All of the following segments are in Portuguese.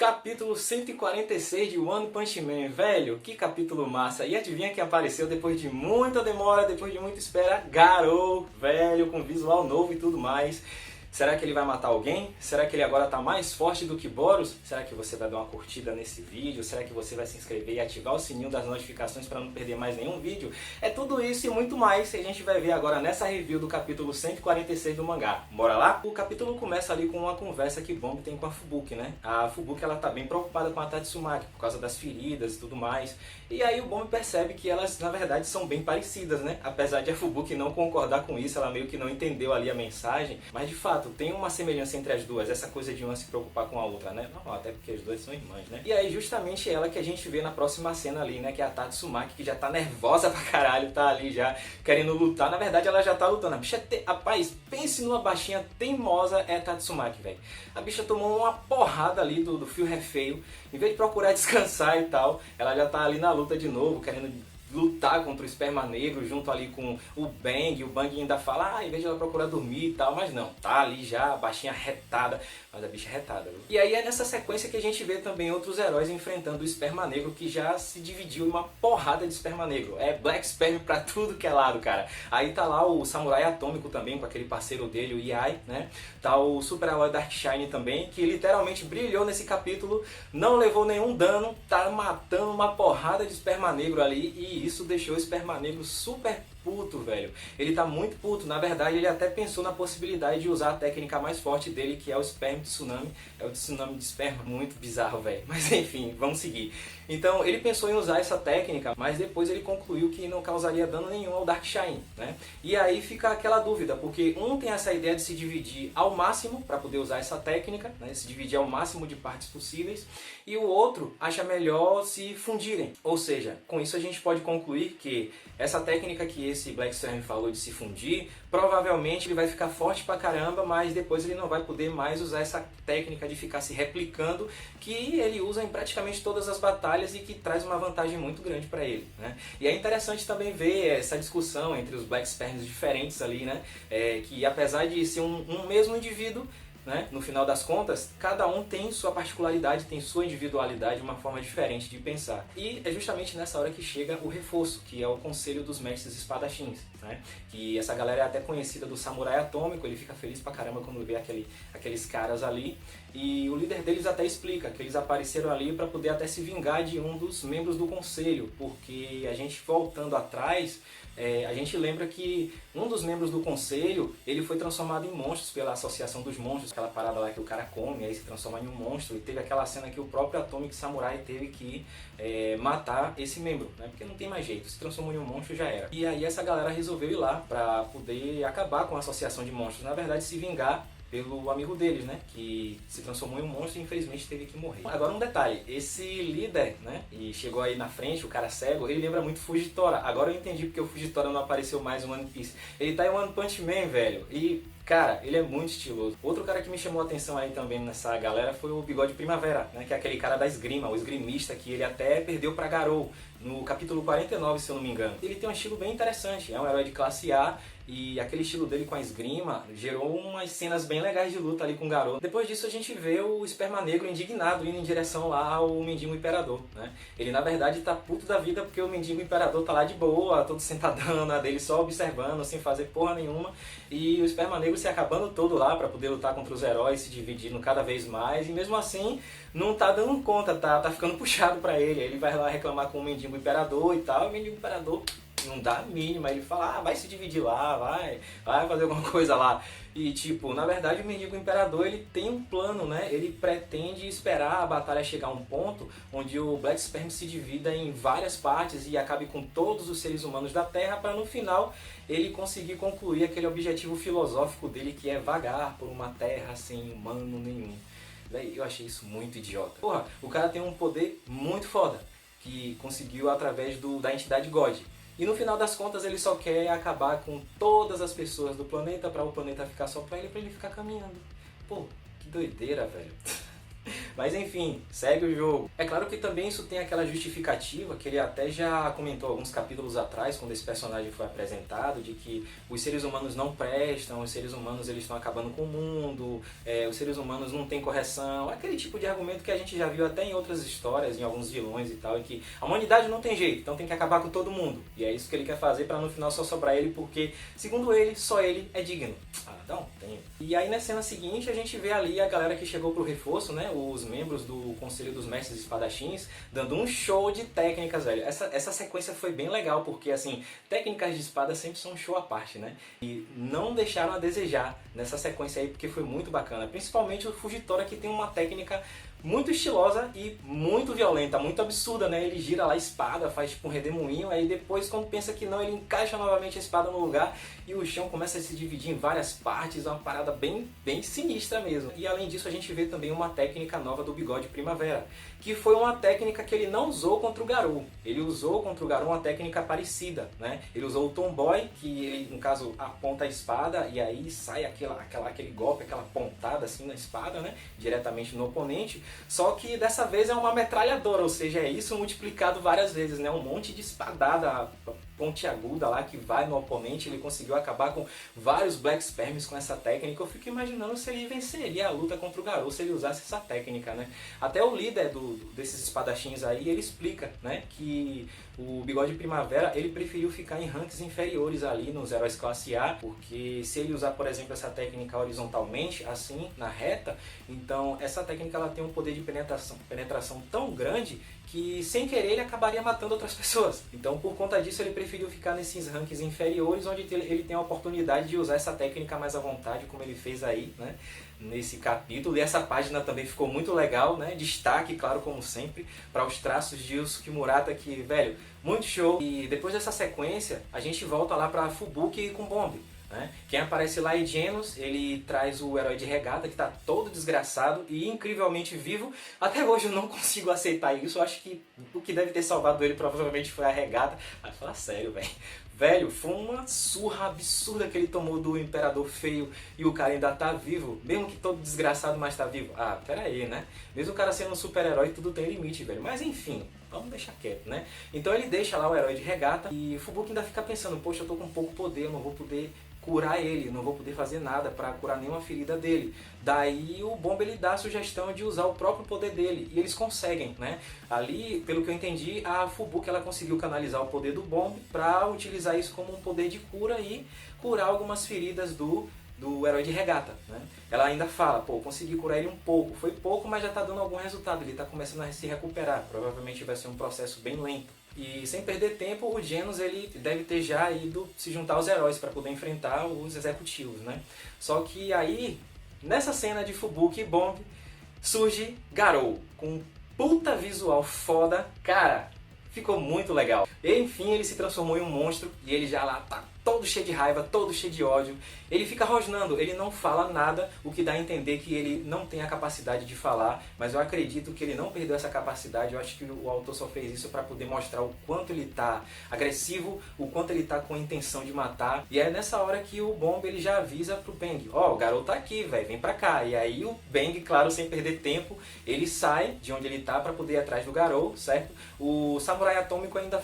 Capítulo 146 de One Punch Man, velho, que capítulo massa. E adivinha quem apareceu depois de muita demora, depois de muita espera? Garou, velho, com visual novo e tudo mais. Será que ele vai matar alguém? Será que ele agora está mais forte do que Boros? Será que você vai dar uma curtida nesse vídeo? Será que você vai se inscrever e ativar o sininho das notificações para não perder mais nenhum vídeo? É tudo isso e muito mais que a gente vai ver agora nessa review do capítulo 146 do mangá. Bora lá? O capítulo começa ali com uma conversa que Bomb tem com a Fubuki, né? A Fubuki, ela tá bem preocupada com a Tatsumaki por causa das feridas e tudo mais. E aí o Bomb percebe que elas, na verdade, são bem parecidas, né? Apesar de a Fubuki não concordar com isso, ela meio que não entendeu ali a mensagem, mas de fato, tem uma semelhança entre as duas, essa coisa de uma se preocupar com a outra, né? Não, até porque as duas são irmãs, né? E aí justamente ela que a gente vê na próxima cena ali, né? Que é a Tatsumaki, que já tá nervosa pra caralho, tá ali já querendo lutar. Na verdade ela já tá lutando. A bicha, rapaz, pense numa baixinha teimosa, é a Tatsumaki, velho. A bicha tomou uma porrada ali do fio refeio. Em vez de procurar descansar e tal, ela já tá ali na luta de novo, querendo lutar contra o Esperma Negro junto ali com o Bang. O Bang ainda fala, em vez de ela procurar dormir e tal, mas não, tá ali já, a baixinha retada, mas a bicha é retada, viu? E aí é nessa sequência que a gente vê também outros heróis enfrentando o Esperma Negro, que já se dividiu em uma porrada de Esperma Negro. É Black Sperm pra tudo que é lado, cara. Aí tá lá o Samurai Atômico também, com aquele parceiro dele, o Iai, né? Tá o Super-Herói Darkshine também, que literalmente brilhou nesse capítulo, não levou nenhum dano, tá matando uma porrada de Esperma Negro ali, e isso deixou o Esperma Negro super puto, velho. Ele tá muito puto. Na verdade, ele até pensou na possibilidade de usar a técnica mais forte dele, que é o Sperm Tsunami. É o tsunami de esperma, muito bizarro, velho. Mas enfim, vamos seguir. Então, ele pensou em usar essa técnica, mas depois ele concluiu que não causaria dano nenhum ao Darkshine, né? E aí fica aquela dúvida, porque um tem essa ideia de se dividir ao máximo para poder usar essa técnica, né? Se dividir ao máximo de partes possíveis, e o outro acha melhor se fundirem. Ou seja, com isso a gente pode concluir que essa técnica que esse Black Sperm falou de se fundir, provavelmente ele vai ficar forte pra caramba, mas depois ele não vai poder mais usar essa técnica de ficar se replicando, que ele usa em praticamente todas as batalhas e que traz uma vantagem muito grande para ele, né? E é interessante também ver essa discussão entre os Black Sperms diferentes ali, né? Que apesar de ser um mesmo indivíduo, né? No final das contas, cada um tem sua particularidade, tem sua individualidade, uma forma diferente de pensar. E é justamente nessa hora que chega o reforço, que é o Conselho dos Mestres Espadachins, né? Que essa galera é até conhecida do Samurai Atômico, ele fica feliz pra caramba quando vê aqueles caras ali. E o líder deles até explica que eles apareceram ali para poder até se vingar de um dos membros do conselho, porque a gente voltando atrás, a gente lembra que um dos membros do conselho, ele foi transformado em monstros pela Associação dos Monstros, aquela parada lá que o cara come, aí se transforma em um monstro, e teve aquela cena que o próprio Atomic Samurai teve que matar esse membro, né? Porque não tem mais jeito, se transformou em um monstro já era. E aí essa galera resolveu ir lá para poder acabar com a Associação de Monstros, na verdade se vingar pelo amigo deles, né, que se transformou em um monstro e infelizmente teve que morrer. Agora um detalhe, esse líder, né, e chegou aí na frente, o cara cego, ele lembra muito Fujitora. Agora eu entendi porque o Fujitora não apareceu mais no One Piece. Ele tá em One Punch Man, velho, e cara, ele é muito estiloso. Outro cara que me chamou a atenção aí também nessa galera foi o Bigode Primavera, né, que é aquele cara da esgrima, o esgrimista que ele até perdeu pra Garou no capítulo 49, se eu não me engano. Ele tem um estilo bem interessante, é um herói de classe A, e aquele estilo dele com a esgrima gerou umas cenas bem legais de luta ali com o Garou. Depois disso a gente vê o Esperma Negro indignado indo em direção lá ao Mendigo Imperador, né? Ele na verdade tá puto da vida porque o Mendigo Imperador tá lá de boa, todo sentadão na dele, só observando, sem fazer porra nenhuma. E o Esperma Negro se acabando todo lá pra poder lutar contra os heróis, se dividindo cada vez mais. E mesmo assim não tá dando conta, tá ficando puxado pra ele. Aí ele vai lá reclamar com o Mendigo Imperador e tal, e o Mendigo Imperador não dá a mínima, ele fala, vai se dividir lá, vai fazer alguma coisa lá. E tipo, na verdade o Mendigo Imperador, ele tem um plano, né? Ele pretende esperar a batalha chegar a um ponto onde o Black Sperm se divida em várias partes e acabe com todos os seres humanos da Terra, para no final ele conseguir concluir aquele objetivo filosófico dele, que é vagar por uma terra sem humano nenhum. Véi, eu achei isso muito idiota. Porra, o cara tem um poder muito foda, que conseguiu através da entidade God. E no final das contas ele só quer acabar com todas as pessoas do planeta para o planeta ficar só para ele ficar caminhando. Pô, que doideira, velho. Mas enfim, segue o jogo. É claro que também isso tem aquela justificativa que ele até já comentou alguns capítulos atrás, quando esse personagem foi apresentado, de que os seres humanos não prestam, os seres humanos eles estão acabando com o mundo, os seres humanos não têm correção, aquele tipo de argumento que a gente já viu até em outras histórias, em alguns vilões e tal, e que a humanidade não tem jeito, então tem que acabar com todo mundo. E é isso que ele quer fazer para no final só sobrar ele, porque, segundo ele, só ele é digno. Ah, dá um tempo. E aí na cena seguinte a gente vê ali a galera que chegou pro reforço, né? Os membros do Conselho dos Mestres Espadachins, dando um show de técnicas, velho. Essa sequência foi bem legal, porque assim, técnicas de espada sempre são um show à parte, né? E não deixaram a desejar nessa sequência aí, porque foi muito bacana. Principalmente o Fujitora, que tem uma técnica muito estilosa e muito violenta, muito absurda, né? Ele gira lá a espada, faz tipo um redemoinho, aí depois quando pensa que não, ele encaixa novamente a espada no lugar e o chão começa a se dividir em várias partes, uma parada bem sinistra mesmo. E além disso a gente vê também uma técnica nova do Bigode Primavera, que foi uma técnica que ele não usou contra o Garou. Ele usou contra o Garou uma técnica parecida, né? Ele usou o Tomboy, que ele, no caso, aponta a espada e aí sai aquele golpe, aquela pontada assim na espada, né? Diretamente no oponente. Só que dessa vez é uma metralhadora, ou seja, é isso multiplicado várias vezes, né? Um monte de espadada pontiaguda lá que vai no oponente. Ele conseguiu acabar com vários Black Sperms com essa técnica. Eu fico imaginando se ele venceria a luta contra o Garou se ele usasse essa técnica, né? Até o líder desses espadachins aí, ele explica, né, que o Bigode Primavera, ele preferiu ficar em ranks inferiores ali nos heróis classe A, porque se ele usar, por exemplo, essa técnica horizontalmente, assim, na reta, então essa técnica ela tem um poder de penetração tão grande que sem querer ele acabaria matando outras pessoas. Então por conta disso ele preferiu ficar nesses rankings inferiores, onde ele tem a oportunidade de usar essa técnica mais à vontade, como ele fez aí, né, nesse capítulo. E essa página também ficou muito legal, né? Destaque, claro, como sempre, para os traços de Yusuke Murata, que, velho, muito show. E depois dessa sequência, a gente volta lá para Fubuki com Bomb. Né? Quem aparece lá é Genos, ele traz o herói de regata que está todo desgraçado e incrivelmente vivo. Até hoje eu não consigo aceitar isso, eu acho que o que deve ter salvado ele provavelmente foi a regata. Vai falar sério, velho. Velho, foi uma surra absurda que ele tomou do Imperador Feio e o cara ainda tá vivo, mesmo que todo desgraçado, mas tá vivo. Ah, pera aí, né? Mesmo o cara sendo um super-herói, tudo tem limite, velho. Mas enfim, vamos deixar quieto, né? Então ele deixa lá o herói de regata e Fubuki ainda fica pensando, poxa, eu tô com pouco poder, eu não vou poder curar ele, não vou poder fazer nada para curar nenhuma ferida dele. Daí o Bomb ele dá a sugestão de usar o próprio poder dele e eles conseguem, né? Ali, pelo que eu entendi, a Fubuki ela conseguiu canalizar o poder do Bomb para utilizar isso como um poder de cura e curar algumas feridas do herói de regata, né? Ela ainda fala, pô, consegui curar ele um pouco, foi pouco, mas já tá dando algum resultado, ele tá começando a se recuperar, provavelmente vai ser um processo bem lento. E sem perder tempo, o Genos ele deve ter já ido se juntar aos heróis para poder enfrentar os executivos, né? Só que aí, nessa cena de Fubuki e Bomb, surge Garou, com um puta visual foda, cara, ficou muito legal. E, enfim, ele se transformou em um monstro e ele já lá tá todo cheio de raiva, todo cheio de ódio. Ele fica rosnando, ele não fala nada, o que dá a entender que ele não tem a capacidade de falar, mas eu acredito que ele não perdeu essa capacidade. Eu acho que o autor só fez isso para poder mostrar o quanto ele tá agressivo, o quanto ele tá com a intenção de matar. E é nessa hora que o Bomb ele já avisa pro Bang, ó, o garoto tá aqui, velho, vem pra cá. E aí o Bang, claro, sem perder tempo, ele sai de onde ele tá para poder ir atrás do garoto, certo? O Samurai Atômico ainda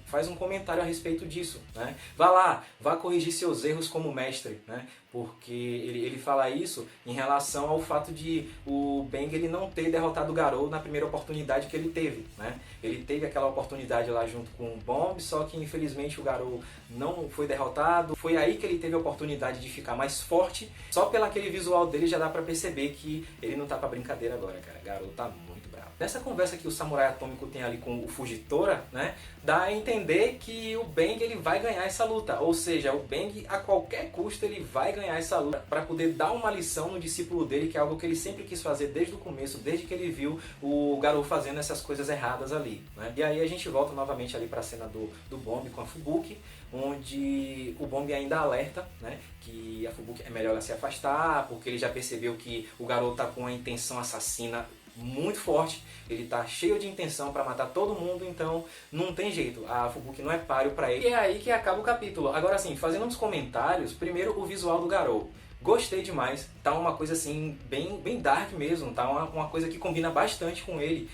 faz um comentário a respeito disso, né? Vá lá, vá corrigir seus erros como mestre, né? Porque ele fala isso em relação ao fato de o Bang ele não ter derrotado o Garou na primeira oportunidade que ele teve, né? Ele teve aquela oportunidade lá junto com o Bomb, só que infelizmente o Garou não foi derrotado. Foi aí que ele teve a oportunidade de ficar mais forte. Só pelo aquele visual dele já dá pra perceber que ele não tá pra brincadeira agora, cara. O Garou tá muito bravo. Nessa conversa que o Samurai Atômico tem ali com o Fujitora, né, dá a entender que o Bang ele vai ganhar essa luta. Ou seja, o Bang a qualquer custo ele vai ganhar essa luta para poder dar uma lição no discípulo dele, que é algo que ele sempre quis fazer desde o começo, desde que ele viu o Garou fazendo essas coisas erradas ali, né? E aí a gente volta novamente ali para a cena do Bomb com a Fubuki, onde o Bomb ainda alerta, né, que a Fubuki é melhor ela se afastar, porque ele já percebeu que o Garou tá com uma intenção assassina muito forte, ele tá cheio de intenção para matar todo mundo, então não tem jeito, a Fubuki não é páreo para ele. E é aí que acaba o capítulo. Agora sim, fazendo uns comentários, primeiro o visual do Garou. Gostei demais, tá uma coisa assim, bem dark mesmo, tá uma coisa que combina bastante com ele.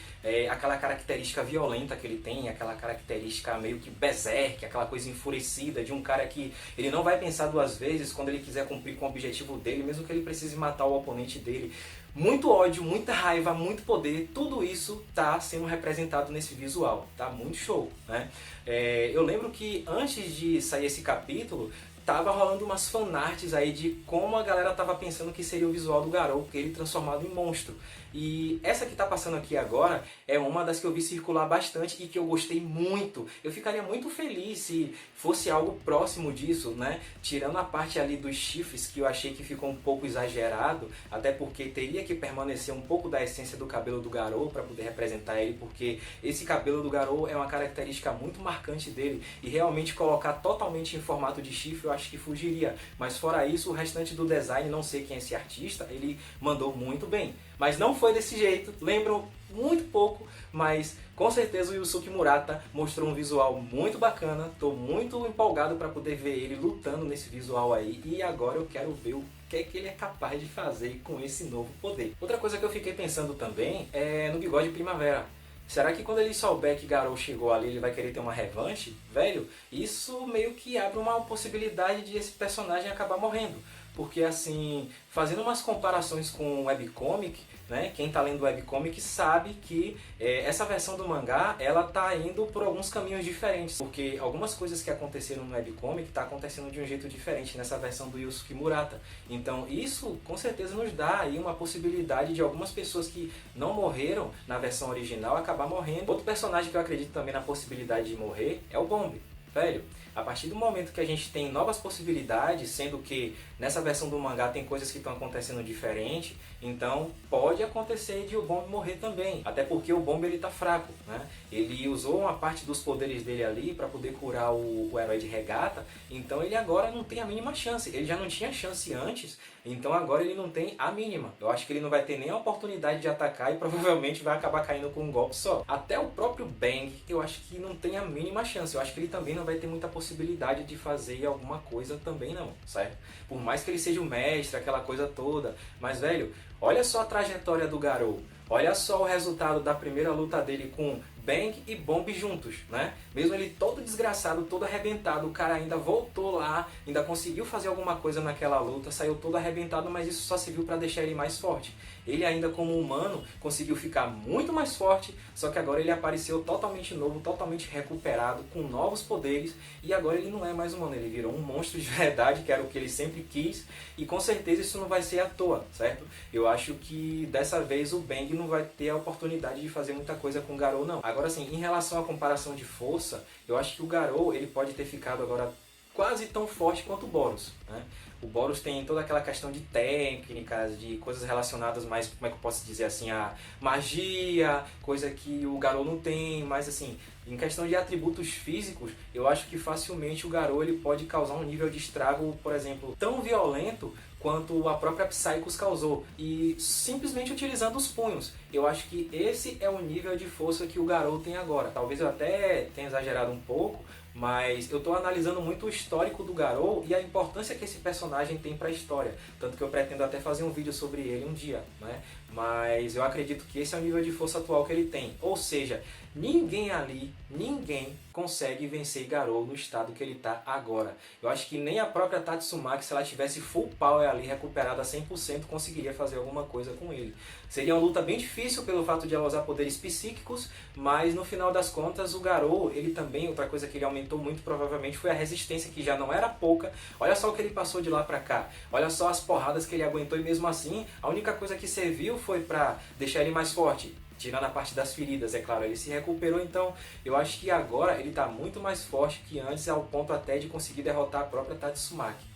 Aquela característica violenta que ele tem, aquela característica meio que berserk, aquela coisa enfurecida de um cara que ele não vai pensar duas vezes quando ele quiser cumprir com o objetivo dele, mesmo que ele precise matar o oponente dele. Muito ódio, muita raiva, muito poder, tudo isso tá sendo representado nesse visual, tá muito show, né? Eu lembro que antes de sair esse capítulo, tava rolando umas fanarts aí de como a galera tava pensando que seria o visual do Garou, que ele transformado em monstro. E essa que tá passando aqui agora é uma das que eu vi circular bastante e que eu gostei muito. Eu ficaria muito feliz se fosse algo próximo disso, né? Tirando a parte ali dos chifres, que eu achei que ficou um pouco exagerado, até porque teria que permanecer um pouco da essência do cabelo do Garou para poder representar ele, porque esse cabelo do Garou é uma característica muito marcante dele, e realmente colocar totalmente em formato de chifre eu acho que fugiria. Mas fora isso, o restante do design, não sei quem é esse artista, ele mandou muito bem. Mas não foi desse jeito, lembro muito pouco, mas com certeza o Yusuke Murata mostrou um visual muito bacana. Estou muito empolgado para poder ver ele lutando nesse visual aí, e agora eu quero ver o que é que ele é capaz de fazer com esse novo poder. Outra coisa que eu fiquei pensando também é no bigode primavera. Será que quando ele souber que Garou chegou ali, ele vai querer ter uma revanche? Velho, isso meio que abre uma possibilidade de esse personagem acabar morrendo. Porque assim, fazendo umas comparações com o webcomic, né, quem está lendo o webcomic sabe que essa versão do mangá, ela tá indo por alguns caminhos diferentes. Porque algumas coisas que aconteceram no webcomic tá acontecendo de um jeito diferente nessa versão do Yusuke Murata. Então isso com certeza nos dá aí uma possibilidade de algumas pessoas que não morreram na versão original acabar morrendo. Outro personagem que eu acredito também na possibilidade de morrer é o Bomb. Velho, a partir do momento que a gente tem novas possibilidades, sendo que nessa versão do mangá tem coisas que estão acontecendo diferente, então pode acontecer de o Bomb morrer também. Até porque o Bomb ele tá fraco, né? Ele usou uma parte dos poderes dele ali para poder curar o herói de regata, então ele agora não tem a mínima chance. Ele já não tinha chance antes, então agora ele não tem a mínima. Eu acho que ele não vai ter nem a oportunidade de atacar e provavelmente vai acabar caindo com um golpe só. Até o próprio Bang, eu acho que não tem a mínima chance. Eu acho que ele também não vai ter muita possibilidade de fazer alguma coisa também não, certo? Por mais que ele seja o mestre, aquela coisa toda. Mas, velho, olha só a trajetória do Garou. Olha só o resultado da primeira luta dele com Bang e Bomb juntos, né? Mesmo ele todo desgraçado, todo arrebentado, o cara ainda voltou lá, ainda conseguiu fazer alguma coisa naquela luta, saiu todo arrebentado, mas isso só serviu para deixar ele mais forte. Ele ainda como humano conseguiu ficar muito mais forte, só que agora ele apareceu totalmente novo, totalmente recuperado, com novos poderes, e agora ele não é mais humano, ele virou um monstro de verdade, que era o que ele sempre quis, e com certeza isso não vai ser à toa, certo? Eu acho que dessa vez o Bang não vai ter a oportunidade de fazer muita coisa com o Garou não. Agora sim, em relação à comparação de força, eu acho que o Garou ele pode ter ficado agora quase tão forte quanto o Boros, né? O Boros tem toda aquela questão de técnicas, de coisas relacionadas mais, como é que eu posso dizer assim, a magia, coisa que o Garou não tem, mas assim, em questão de atributos físicos, eu acho que facilmente o Garou ele pode causar um nível de estrago, por exemplo, tão violento quanto a própria Psychos causou, e simplesmente utilizando os punhos. Eu acho que esse é o nível de força que o Garou tem agora. Talvez eu até tenha exagerado um pouco, mas eu estou analisando muito o histórico do Garou e a importância que esse personagem tem para a história. Tanto que eu pretendo até fazer um vídeo sobre ele um dia, né? Mas eu acredito que esse é o nível de força atual que ele tem. Ou seja, ninguém ali, ninguém consegue vencer Garou no estado que ele está agora. Eu acho que nem a própria Tatsumaki, se ela tivesse full power ali, recuperada 100%, conseguiria fazer alguma coisa com ele. Seria uma luta bem difícil pelo fato de ela usar poderes psíquicos, mas no final das contas o Garou, ele também, outra coisa que ele aumentou muito provavelmente foi a resistência, que já não era pouca. Olha só o que ele passou de lá pra cá, olha só as porradas que ele aguentou, e mesmo assim a única coisa que serviu foi pra deixar ele mais forte. Tirando a parte das feridas, é claro, ele se recuperou, então eu acho que agora ele está muito mais forte que antes, ao ponto até de conseguir derrotar a própria Tatsumaki.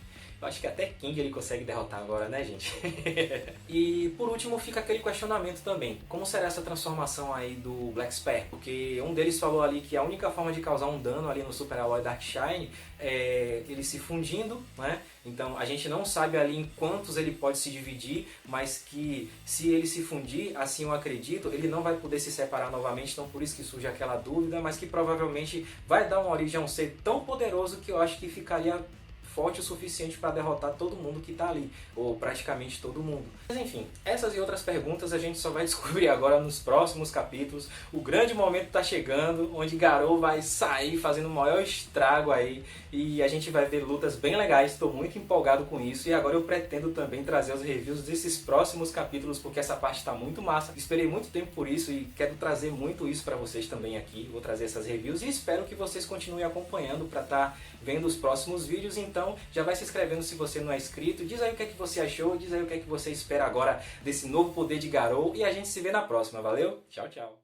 Eu acho que até King ele consegue derrotar agora, né, gente? E por último fica aquele questionamento também. Como será essa transformação aí do Black Spare? Porque um deles falou ali que a única forma de causar um dano ali no Super Alloy Darkshine é ele se fundindo, né? Então a gente não sabe ali em quantos ele pode se dividir, mas que se ele se fundir, assim eu acredito, ele não vai poder se separar novamente, então por isso que surge aquela dúvida, mas que provavelmente vai dar uma origem a um ser tão poderoso que eu acho que ficaria forte o suficiente para derrotar todo mundo que tá ali, ou praticamente todo mundo. Mas enfim, essas e outras perguntas a gente só vai descobrir agora nos próximos capítulos. O grande momento tá chegando, onde Garou vai sair fazendo o maior estrago aí, e a gente vai ver lutas bem legais. Estou muito empolgado com isso, e agora eu pretendo também trazer os reviews desses próximos capítulos, porque essa parte está muito massa. Esperei muito tempo por isso e quero trazer muito isso para vocês também aqui. Vou trazer essas reviews e espero que vocês continuem acompanhando para estar vendo os próximos vídeos. Então já vai se inscrevendo se você não é inscrito, diz aí o que é que você achou, diz aí o que é que você espera agora desse novo poder de Garou, e a gente se vê na próxima. Valeu? Tchau, tchau!